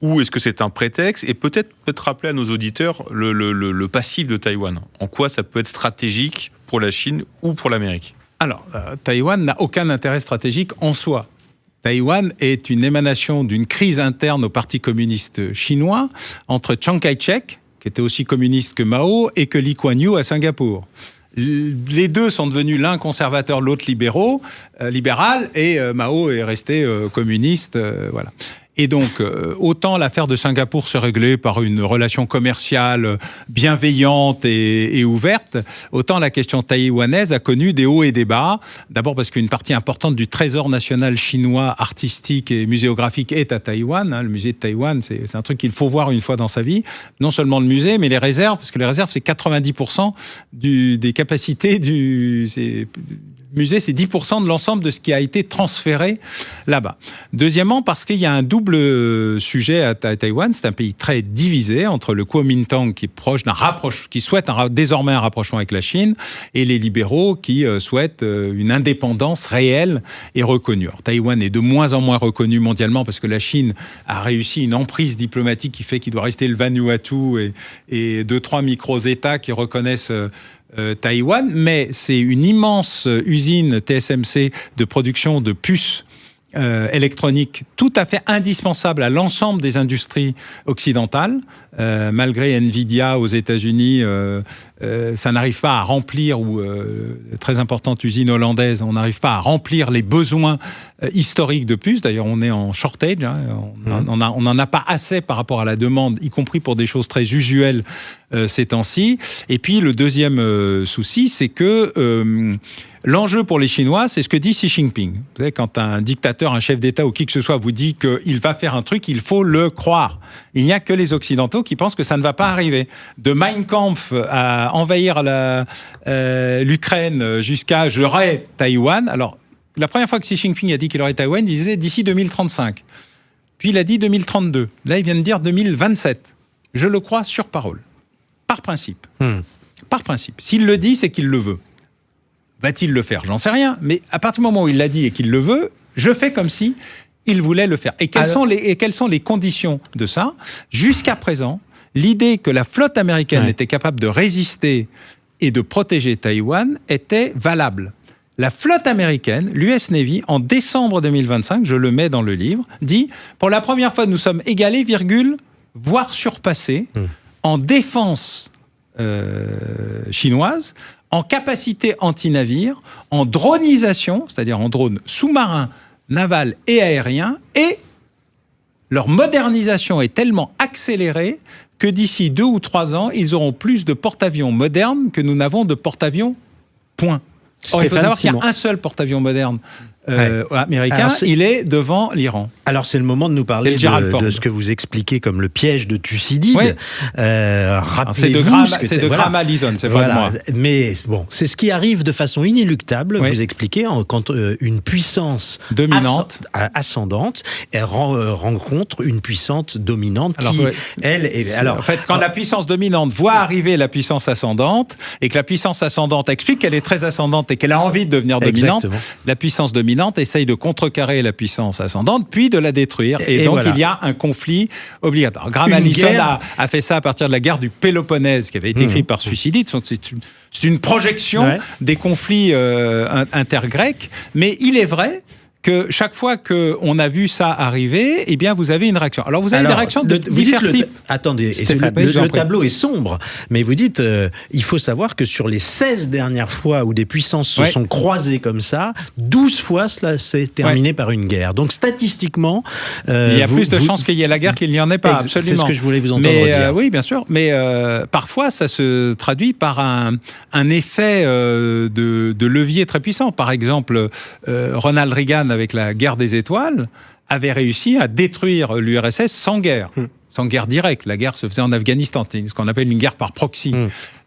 Ou est-ce que c'est un prétexte ? Et peut-être rappeler à nos auditeurs le passif de Taïwan. En quoi ça peut être stratégique pour la Chine ou pour l'Amérique ? Alors, Taïwan n'a aucun intérêt stratégique en soi. Taïwan est une émanation d'une crise interne au Parti communiste chinois entre Chiang Kai-shek, qui était aussi communiste que Mao, et que Lee Kuan Yew à Singapour. Les deux sont devenus l'un conservateur, l'autre libéral, et Mao est resté communiste. Voilà. Et donc, autant l'affaire de Singapour se réglait par une relation commerciale bienveillante et ouverte, autant la question taïwanaise a connu des hauts et des bas. D'abord parce qu'une partie importante du trésor national chinois artistique et muséographique est à Taïwan. Le musée de Taïwan, c'est un truc qu'il faut voir une fois dans sa vie. Non seulement le musée, mais les réserves, parce que les réserves, c'est 90% des capacités du musée, c'est 10% de l'ensemble de ce qui a été transféré là-bas. Deuxièmement, parce qu'il y a un double sujet à Taïwan. C'est un pays très divisé entre le Kuomintang qui est proche qui souhaite désormais un rapprochement avec la Chine, et les libéraux qui souhaitent une indépendance réelle et reconnue. Alors, Taïwan est de moins en moins reconnu mondialement parce que la Chine a réussi une emprise diplomatique qui fait qu'il doit rester le Vanuatu et 2-3 micro-États qui reconnaissent Taïwan, mais c'est une immense usine TSMC de production de puces électroniques tout à fait indispensable à l'ensemble des industries occidentales. Malgré Nvidia aux États-Unis, ça n'arrive pas à remplir, ou très importante usine hollandaise, on n'arrive pas à remplir les besoins historiques de puces. D'ailleurs, on est en shortage, on n'en a pas assez par rapport à la demande, y compris pour des choses très usuelles ces temps-ci. Et puis, le deuxième souci, c'est que l'enjeu pour les Chinois, c'est ce que dit Xi Jinping. Vous savez, quand un dictateur, un chef d'État ou qui que ce soit vous dit qu'il va faire un truc, il faut le croire. Il n'y a que les Occidentaux qui pensent que ça ne va pas arriver. De Mein Kampf à envahir l'Ukraine jusqu'à j'aurai Taïwan. Alors, la première fois que Xi Jinping a dit qu'il aurait Taïwan, il disait d'ici 2035. Puis il a dit 2032. Là, il vient de dire 2027. Je le crois sur parole. Par principe. Par principe. S'il le dit, c'est qu'il le veut. Va-t-il le faire ? J'en sais rien. Mais à partir du moment où il l'a dit et qu'il le veut, je fais comme si il voulait le faire. Et quelles sont les conditions de ça ? Jusqu'à présent, l'idée que la flotte américaine était capable de résister et de protéger Taïwan était valable. La flotte américaine, l'US Navy, en décembre 2025, je le mets dans le livre, dit « Pour la première fois, nous sommes égalés, voire surpassés, en défense chinoise, en capacité anti-navire, en dronisation, c'est-à-dire en drone sous-marin, naval et aérien, et leur modernisation est tellement accélérée que d'ici 2 ou 3 ans, ils auront plus de porte-avions modernes que nous n'avons de porte-avions, point. Or, il faut savoir qu'il y a un seul porte-avions moderne américain, alors, il est devant l'Iran. Alors c'est le moment de nous parler de ce que vous expliquez comme le piège de Thucydide. Oui. Rappelez-vous, c'est de Graham Allison, c'est pas de moi. Mais bon, c'est ce qui arrive de façon inéluctable. Vous expliquez quand une puissance dominante, ascendante, rencontre une puissance dominante qui, elle, est. Alors, en fait, quand la puissance dominante voit arriver la puissance ascendante et que la puissance ascendante explique qu'elle est très ascendante et qu'elle a envie de devenir dominante, la puissance dominante essaye de contrecarrer la puissance ascendante, puis de la détruire. Et donc, il y a un conflit obligatoire. Graham Allison a fait ça à partir de la guerre du Péloponnèse, qui avait été écrite par Thucydide. C'est une projection des conflits intergrecs. Mais il est vrai que chaque fois qu'on a vu ça arriver, eh bien, vous avez une réaction. Alors, vous avez des réactions de divers types. Attendez, le tableau est sombre, mais vous dites, il faut savoir que sur les 16 dernières fois où des puissances se sont croisées comme ça, 12 fois, cela s'est terminé par une guerre. Donc, statistiquement... il y a plus de chances qu'il y ait la guerre qu'il n'y en ait pas, absolument. C'est ce que je voulais vous entendre dire. Oui, bien sûr, mais parfois, ça se traduit par un effet de levier très puissant. Par exemple, Ronald Reagan, avec la guerre des étoiles, avait réussi à détruire l'URSS sans guerre. Sans guerre directe. La guerre se faisait en Afghanistan, c'est ce qu'on appelle une guerre par proxy.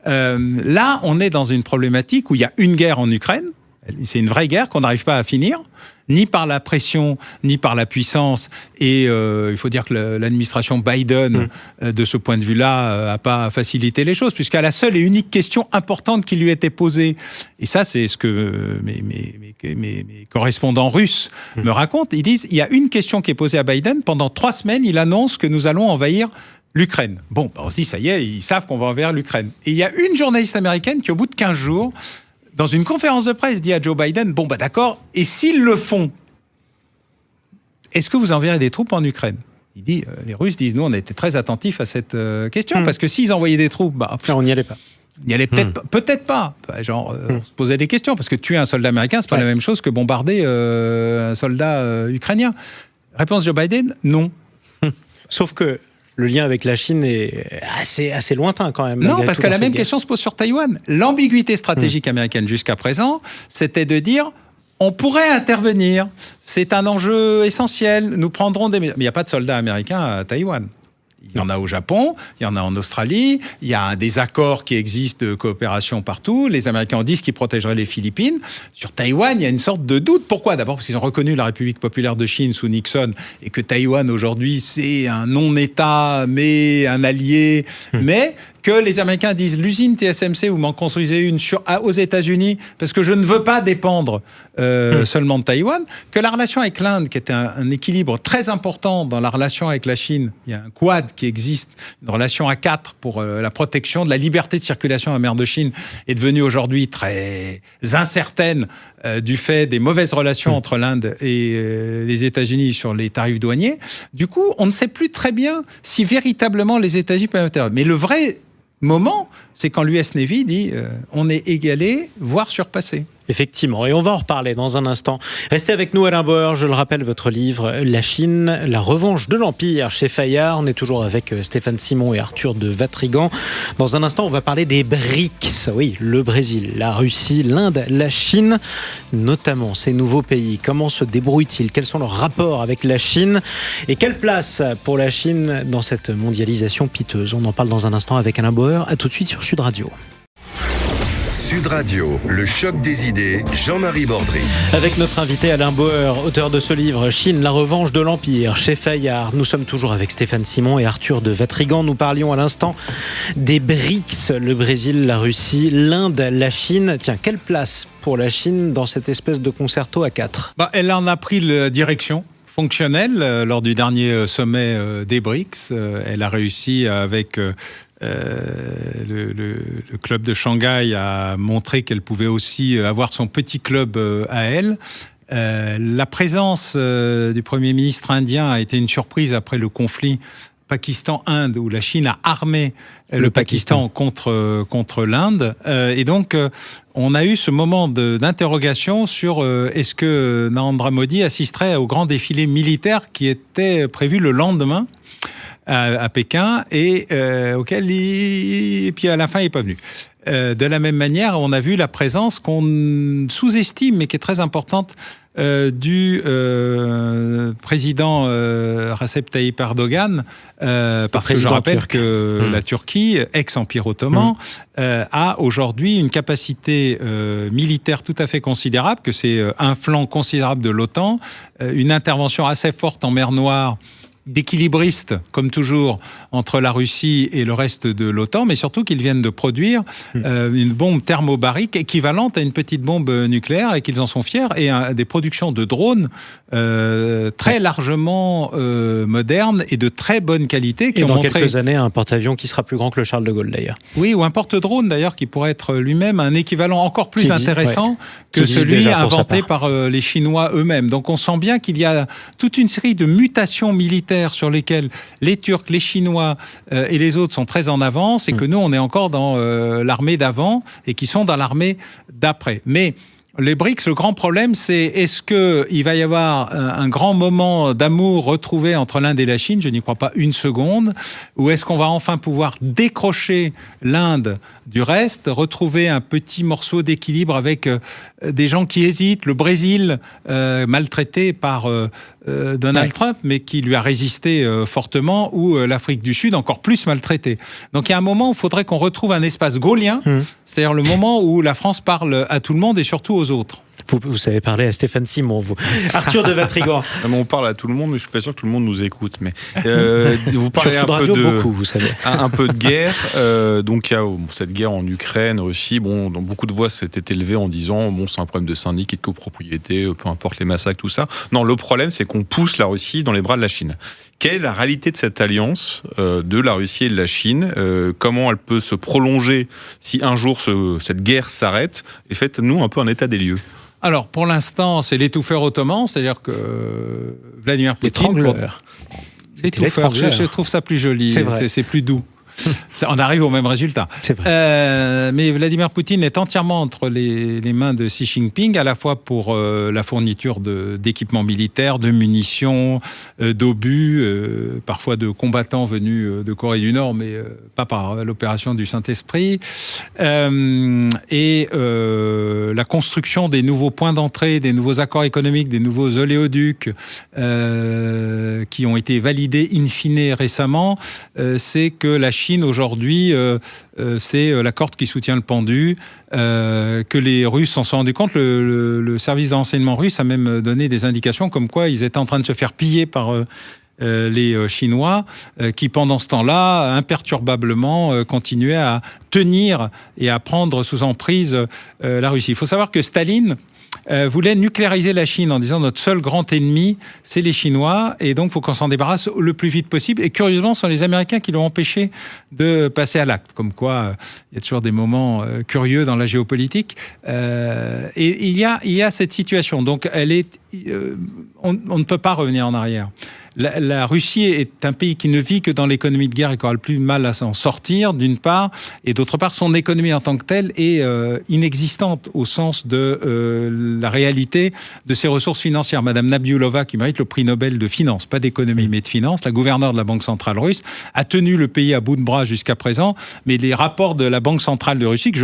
Là, on est dans une problématique où il y a une guerre en Ukraine. C'est une vraie guerre qu'on n'arrive pas à finir, ni par la pression, ni par la puissance. Et il faut dire que l'administration Biden, de ce point de vue-là, n'a pas facilité les choses, puisqu'à la seule et unique question importante qui lui était posée, et ça, c'est ce que mes correspondants russes me racontent, ils disent, il y a une question qui est posée à Biden, pendant 3 semaines, il annonce que nous allons envahir l'Ukraine. Bon, on se dit, ça y est, ils savent qu'on va envahir l'Ukraine. Et il y a une journaliste américaine qui, au bout de 15 jours, dans une conférence de presse, dit à Joe Biden, bon, d'accord, et s'ils le font, est-ce que vous enverrez des troupes en Ukraine ? Il dit, les Russes disent, nous, on a été très attentifs à cette question, parce que s'ils envoyaient des troupes, on n'y allait pas. On n'y allait peut-être pas. Genre, on se posait des questions, parce que tuer un soldat américain, c'est pas la même chose que bombarder un soldat ukrainien. Réponse Joe Biden, non. Sauf que le lien avec la Chine est assez lointain quand même. Non, parce que la même question se pose sur Taïwan. L'ambiguïté stratégique américaine jusqu'à présent, c'était de dire on pourrait intervenir, c'est un enjeu essentiel, nous prendrons des... Mais il n'y a pas de soldats américains à Taïwan. Il y en a au Japon, il y en a en Australie, il y a des accords qui existent de coopération partout. Les Américains disent qu'ils protégeraient les Philippines. Sur Taïwan, il y a une sorte de doute. Pourquoi ? D'abord parce qu'ils ont reconnu la République populaire de Chine sous Nixon et que Taïwan aujourd'hui c'est un non-État mais un allié. Mais que les Américains disent l'usine TSMC, vous m'en construisez une aux États-Unis parce que je ne veux pas dépendre seulement de Taïwan. Que la relation avec l'Inde, qui était un équilibre très important dans la relation avec la Chine, il y a un Quad qui existe, une relation à 4 pour la protection de la liberté de circulation à la mer de Chine, est devenue aujourd'hui très incertaine du fait des mauvaises relations entre l'Inde et les États-Unis sur les tarifs douaniers. Du coup, on ne sait plus très bien si véritablement les États-Unis peuvent intervenir. Mais le vrai moment, c'est quand l'US Navy dit on est égalé, voire surpassé. Effectivement, et on va en reparler dans un instant. Restez avec nous, Alain Bauer. Je le rappelle, votre livre « La Chine, la revanche de l'Empire » chez Fayard. On est toujours avec Stéphane Simon et Arthur de Vatrigan. Dans un instant, on va parler des BRICS. Oui, le Brésil, la Russie, l'Inde, la Chine, notamment ces nouveaux pays. Comment se débrouillent-ils ? Quels sont leurs rapports avec la Chine ? Et quelle place pour la Chine dans cette mondialisation piteuse ? On en parle dans un instant avec Alain Bauer. À tout de suite sur Sud Radio. Sud Radio, le choc des idées, Jean-Marie Bordry. Avec notre invité Alain Bauer, auteur de ce livre « Chine, la revanche de l'Empire » chez Fayard. Nous sommes toujours avec Stéphane Simon et Arthur de Vatrigan. Nous parlions à l'instant des BRICS, le Brésil, la Russie, l'Inde, la Chine. Tiens, quelle place pour la Chine dans cette espèce de concerto à quatre ? Elle en a pris la direction fonctionnelle lors du dernier sommet des BRICS. Elle a réussi avec... le club de Shanghai a montré qu'elle pouvait aussi avoir son petit club à elle. La présence du Premier ministre indien a été une surprise après le conflit Pakistan-Inde, où la Chine a armé le Pakistan contre l'Inde. Et donc, on a eu ce moment d'interrogation sur est-ce que Narendra Modi assisterait au grand défilé militaire qui était prévu le lendemain à Pékin et puis à la fin il n'est pas venu. De la même manière, on a vu la présence qu'on sous-estime mais qui est très importante du président Recep Tayyip Erdogan, parce que je rappelle que la Turquie, ex-empire ottoman, a aujourd'hui une capacité militaire tout à fait considérable, que c'est un flanc considérable de l'OTAN, une intervention assez forte en mer Noire, d'équilibriste, comme toujours, entre la Russie et le reste de l'OTAN, mais surtout qu'ils viennent de produire une bombe thermobarique équivalente à une petite bombe nucléaire et qu'ils en sont fiers, et des productions de drones très largement modernes et de très bonne qualité. Qui et ont dans montré... quelques années, un porte-avions qui sera plus grand que le Charles de Gaulle, d'ailleurs. Oui, ou un porte-drone, d'ailleurs, qui pourrait être lui-même un équivalent encore plus intéressant que celui inventé par les Chinois eux-mêmes. Donc on sent bien qu'il y a toute une série de mutations militaires sur lesquelles les Turcs, les Chinois et les autres sont très en avance, et que nous, on est encore dans l'armée d'avant et qui sont dans l'armée d'après. Mais les BRICS, le grand problème, c'est est-ce qu'il va y avoir un grand moment d'amour retrouvé entre l'Inde et la Chine ? Je n'y crois pas une seconde. Ou est-ce qu'on va enfin pouvoir décrocher l'Inde du reste, retrouver un petit morceau d'équilibre avec des gens qui hésitent, le Brésil, maltraité par Donald Trump, mais qui lui a résisté fortement, ou l'Afrique du Sud, encore plus maltraitée. Donc il y a un moment où il faudrait qu'on retrouve un espace gaullien, c'est-à-dire le moment où la France parle à tout le monde et surtout aux autres. Vous savez parler à Stéphane Simon, vous. Arthur de Vatrigan. On parle à tout le monde, mais je suis pas sûr que tout le monde nous écoute. Mais vous parlez un peu de beaucoup, vous savez. Un peu de guerre. Donc il y a cette guerre en Ukraine, Russie. Bon, dans beaucoup de voix s'étaient élevées en disant c'est un problème de syndic et de copropriété, peu importe les massacres, tout ça. Non, le problème c'est qu'on pousse la Russie dans les bras de la Chine. Quelle est la réalité de cette alliance de la Russie et de la Chine ? Comment elle peut se prolonger si un jour cette guerre s'arrête ? Et faites-nous un peu un état des lieux. Alors, pour l'instant, c'est l'étouffeur ottoman, c'est-à-dire que Vladimir Poutine... L'étouffeur, je trouve ça plus joli, c'est plus doux. On arrive au même résultat. C'est vrai. Mais Vladimir Poutine est entièrement entre les mains de Xi Jinping, à la fois pour la fourniture d'équipements militaires, de munitions, d'obus, parfois de combattants venus de Corée du Nord, mais pas par l'opération du Saint-Esprit, et la construction des nouveaux points d'entrée, des nouveaux accords économiques, des nouveaux oléoducs qui ont été validés in fine récemment, c'est que la Chine aujourd'hui, c'est la corde qui soutient le pendu, que les Russes s'en sont rendus compte. Le service d'enseignement russe a même donné des indications comme quoi ils étaient en train de se faire piller par les Chinois, qui pendant ce temps-là, imperturbablement, continuaient à tenir et à prendre sous emprise la Russie. Il faut savoir que Staline voulait nucléariser la Chine en disant notre seul grand ennemi, c'est les Chinois, et donc il faut qu'on s'en débarrasse le plus vite possible. Et curieusement, ce sont les Américains qui l'ont empêché de passer à l'acte. Comme quoi, il y a toujours des moments curieux dans la géopolitique. Et il y a cette situation. Donc, on ne peut pas revenir en arrière. La Russie est un pays qui ne vit que dans l'économie de guerre et qui aura le plus mal à s'en sortir, d'une part, et d'autre part, son économie en tant que telle est inexistante au sens de la réalité de ses ressources financières. Madame Nabiulova, qui mérite le prix Nobel de finance, pas d'économie mais de finance, la gouverneure de la Banque centrale russe, a tenu le pays à bout de bras jusqu'à présent, mais les rapports de la Banque centrale de Russie, que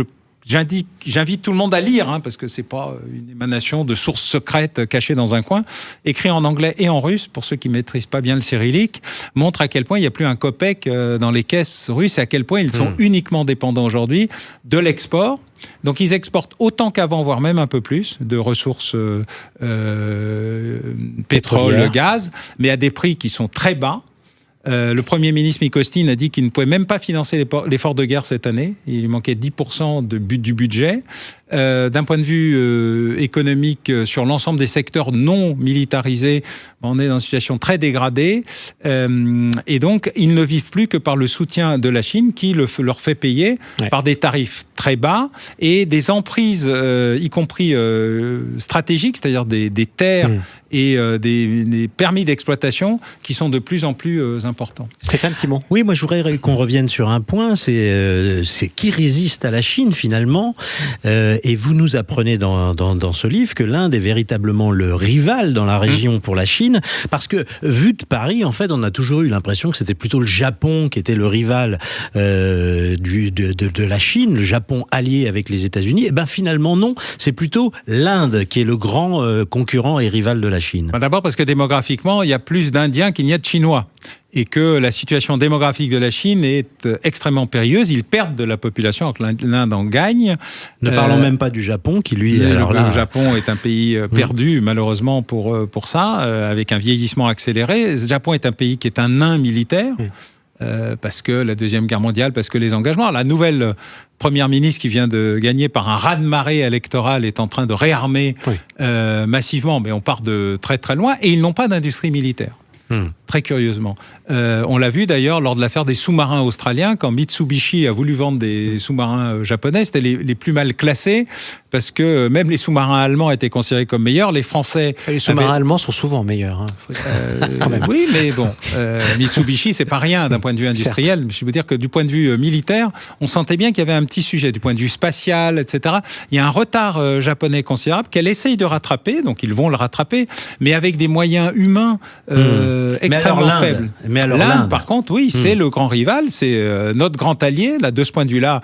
j'invite tout le monde à lire, parce que c'est pas une émanation de sources secrètes cachées dans un coin, écrit en anglais et en russe, pour ceux qui maîtrisent pas bien le cyrillique, montre à quel point il n'y a plus un kopek dans les caisses russes et à quel point ils sont uniquement dépendants aujourd'hui de l'export. Donc ils exportent autant qu'avant, voire même un peu plus, de ressources pétrole, gaz, mais à des prix qui sont très bas. Le Premier ministre Mikostin a dit qu'il ne pouvait même pas financer l'effort de guerre cette année. Il lui manquait 10% du budget. D'un point de vue économique, sur l'ensemble des secteurs non militarisés, on est dans une situation très dégradée. Et donc, ils ne vivent plus que par le soutien de la Chine qui leur fait payer par des tarifs très bas et des emprises, y compris stratégiques, c'est-à-dire des terres et des permis d'exploitation qui sont de plus en plus importants. Stéphane Simon. Oui, moi je voudrais qu'on revienne sur un point, c'est qui résiste à la Chine finalement. Et vous nous apprenez dans ce livre que l'Inde est véritablement le rival dans la région pour la Chine, parce que vu de Paris, en fait, on a toujours eu l'impression que c'était plutôt le Japon qui était le rival de la Chine, le Japon allié avec les États-Unis. Et ben finalement non, c'est plutôt l'Inde qui est le grand concurrent et rival de la Chine. D'abord parce que démographiquement, il y a plus d'Indiens qu'il n'y a de Chinois. Et que la situation démographique de la Chine est extrêmement périlleuse. Ils perdent de la population, alors que l'Inde en gagne. Ne parlons même pas du Japon, qui lui... Le Japon est un pays perdu, malheureusement, pour ça, avec un vieillissement accéléré. Le Japon est un pays qui est un nain militaire, parce que la Deuxième Guerre mondiale, parce que les engagements... La nouvelle première ministre qui vient de gagner par un raz-de-marée électoral est en train de réarmer massivement, mais on part de très très loin, et ils n'ont pas d'industrie militaire. Très curieusement. On l'a vu d'ailleurs lors de l'affaire des sous-marins australiens, quand Mitsubishi a voulu vendre des sous-marins japonais, c'était les plus mal classés, parce que même les sous-marins allemands étaient considérés comme meilleurs. Les Français... Les sous-marins allemands sont souvent meilleurs. Quand même. Oui, mais bon, Mitsubishi, c'est pas rien d'un point de vue industriel. Je veux dire que du point de vue militaire, on sentait bien qu'il y avait un petit sujet. Du point de vue spatial, etc., il y a un retard japonais considérable qu'elle essaye de rattraper, donc ils vont le rattraper, mais avec des moyens humains extrêmement faibles. Mais alors l'Inde, par contre, oui, c'est le grand rival, c'est notre grand allié. Là, de ce point de vue-là,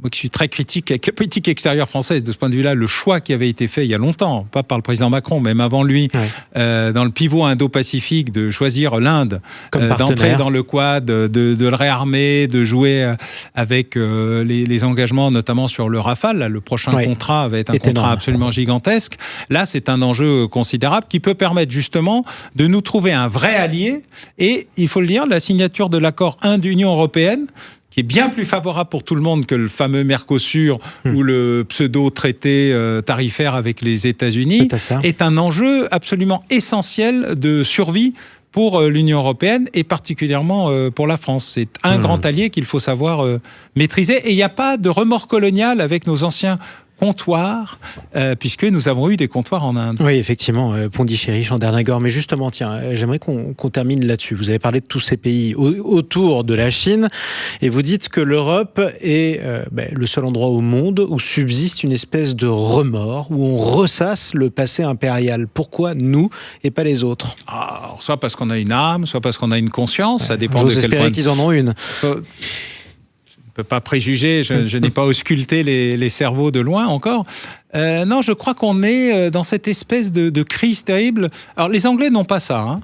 moi qui suis très critique avec la politique extérieure française, de ce point de vue-là, le choix qui avait été fait il y a longtemps, pas par le président Macron, même avant lui, dans le pivot indo-pacifique, de choisir l'Inde, d'entrer dans le Quad, de le réarmer, de jouer avec les engagements, notamment sur le Rafale. Là, le prochain contrat va être un contrat absolument gigantesque. Là, c'est un enjeu considérable qui peut permettre justement de nous trouver un vrai allié. Et, il faut le dire, la signature de l'accord Inde-Union européenne, qui est bien plus favorable pour tout le monde que le fameux Mercosur ou le pseudo-traité tarifaire avec les États-Unis, est un enjeu absolument essentiel de survie pour l'Union européenne et particulièrement pour la France. C'est un grand allié qu'il faut savoir maîtriser. Et il n'y a pas de remords colonial avec nos anciens comptoirs, puisque nous avons eu des comptoirs en Inde. Oui, effectivement, Pondichéry, Chandernagore. Mais justement, tiens, j'aimerais qu'on termine là-dessus. Vous avez parlé de tous ces pays autour de la Chine, et vous dites que l'Europe est le seul endroit au monde où subsiste une espèce de remords, où on ressasse le passé impérial. Pourquoi nous et pas les autres ? Alors, soit parce qu'on a une âme, soit parce qu'on a ça dépend de quel point. J'ose espérer qu'ils en ont une. Je ne peux pas préjuger, je n'ai pas ausculté les cerveaux de loin encore. Non, je crois qu'on est dans cette espèce de crise terrible. Alors, les Anglais n'ont pas ça, hein.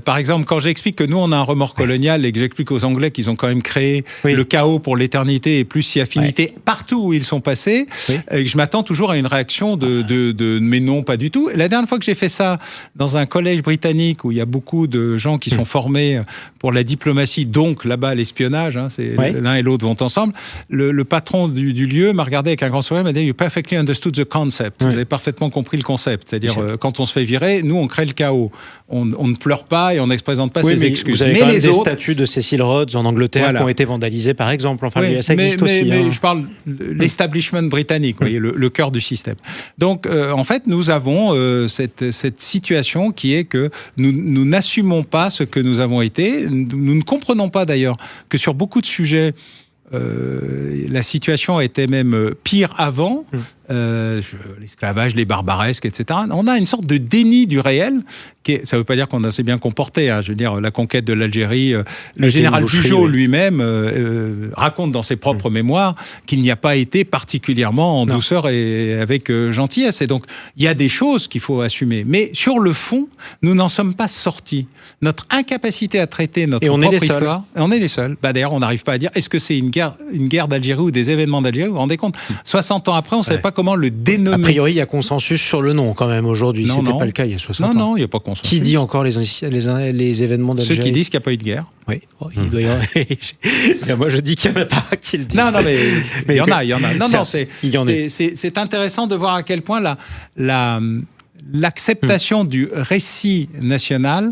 Par exemple, quand j'explique que nous, on a un remords colonial et que j'explique aux Anglais qu'ils ont quand même créé le chaos pour l'éternité et plus si affinité partout où ils sont passés, et que je m'attends toujours à une réaction de mais non, pas du tout. Et la dernière fois que j'ai fait ça dans un collège britannique où il y a beaucoup de gens qui sont formés pour la diplomatie, donc là-bas l'espionnage, hein, l'un et l'autre vont ensemble, le patron du lieu m'a regardé avec un grand sourire et m'a dit « You perfectly understood the concept ». Vous avez parfaitement compris le concept. C'est-à-dire, quand on se fait virer, nous, on crée le chaos. On ne pleure pas et on n'exprésente pas ses excuses. Vous avez quand même des statues de Cecil Rhodes en Angleterre qui ont été vandalisées, par exemple. Enfin, ça existe aussi. Mais je parle de l'establishment britannique, vous voyez, le cœur du système. Donc, en fait, nous avons cette situation qui est que nous n'assumons pas ce que nous avons été. Nous ne comprenons pas, d'ailleurs, que sur beaucoup de sujets, la situation était même pire avant. L'esclavage, les barbaresques, etc. On a une sorte de déni du réel. Ça ne veut pas dire qu'on s'est bien comporté. Hein. Je veux dire, la conquête de l'Algérie, le général Bugeaud lui-même raconte dans ses propres mémoires qu'il n'y a pas été particulièrement en douceur et avec gentillesse. Et donc, il y a des choses qu'il faut assumer. Mais sur le fond, nous n'en sommes pas sortis. Notre incapacité à traiter notre propre histoire, on est les seuls. D'ailleurs, on n'arrive pas à dire est-ce que c'est une guerre guerre d'Algérie ou des événements d'Algérie. Vous vous rendez compte ? 60 ans après, on ne savait pas comment le dénommer. A priori, il y a consensus sur le nom quand même aujourd'hui. Ce n'était pas le cas il y a 60 ans. Non, il n'y a pas consensus. Qui dit encore les événements d'Algérie ? Ceux qui disent qu'il n'y a pas eu de guerre. Oui, il doit y avoir... Moi, je dis qu'il n'y en a pas qui le disent. Non, mais il y en a. Non, c'est intéressant de voir à quel point l'acceptation du récit national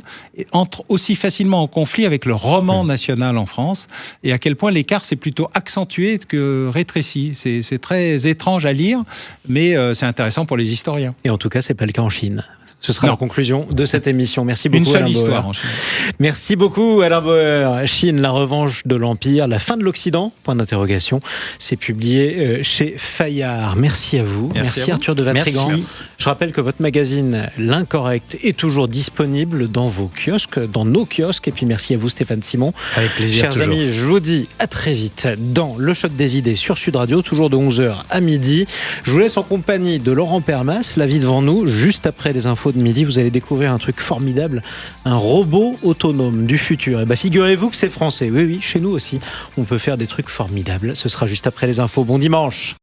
entre aussi facilement en conflit avec le roman national en France, et à quel point l'écart s'est plutôt accentué que rétréci. C'est très étrange à lire, mais c'est intéressant pour les historiens. Et en tout cas, c'est pas le cas en Chine. Ce sera la conclusion de cette émission. Merci beaucoup, Une seule Alain histoire Bauer. en Chine. Merci beaucoup, Alain Bauer. Chine, la revanche de l'Empire, la fin de l'Occident, point d'interrogation. C'est publié chez Fayard. Merci à vous. Merci Arthur de Vatrigan. Je rappelle que votre magazine L'Incorrect est toujours disponible dans vos kiosques, dans nos kiosques. Et puis merci à vous, Stéphane Simon. Avec plaisir. Chers toujours. amis, je vous dis à très vite dans Le Choc des Idées sur Sud Radio, toujours de 11h à midi. Je vous laisse en compagnie de Laurent Permas, La vie devant nous, juste après les infos de midi. Vous allez découvrir un truc formidable, un robot autonome du futur. Et bien, figurez-vous que c'est français. Oui, chez nous aussi, on peut faire des trucs formidables. Ce sera juste après les infos. Bon dimanche.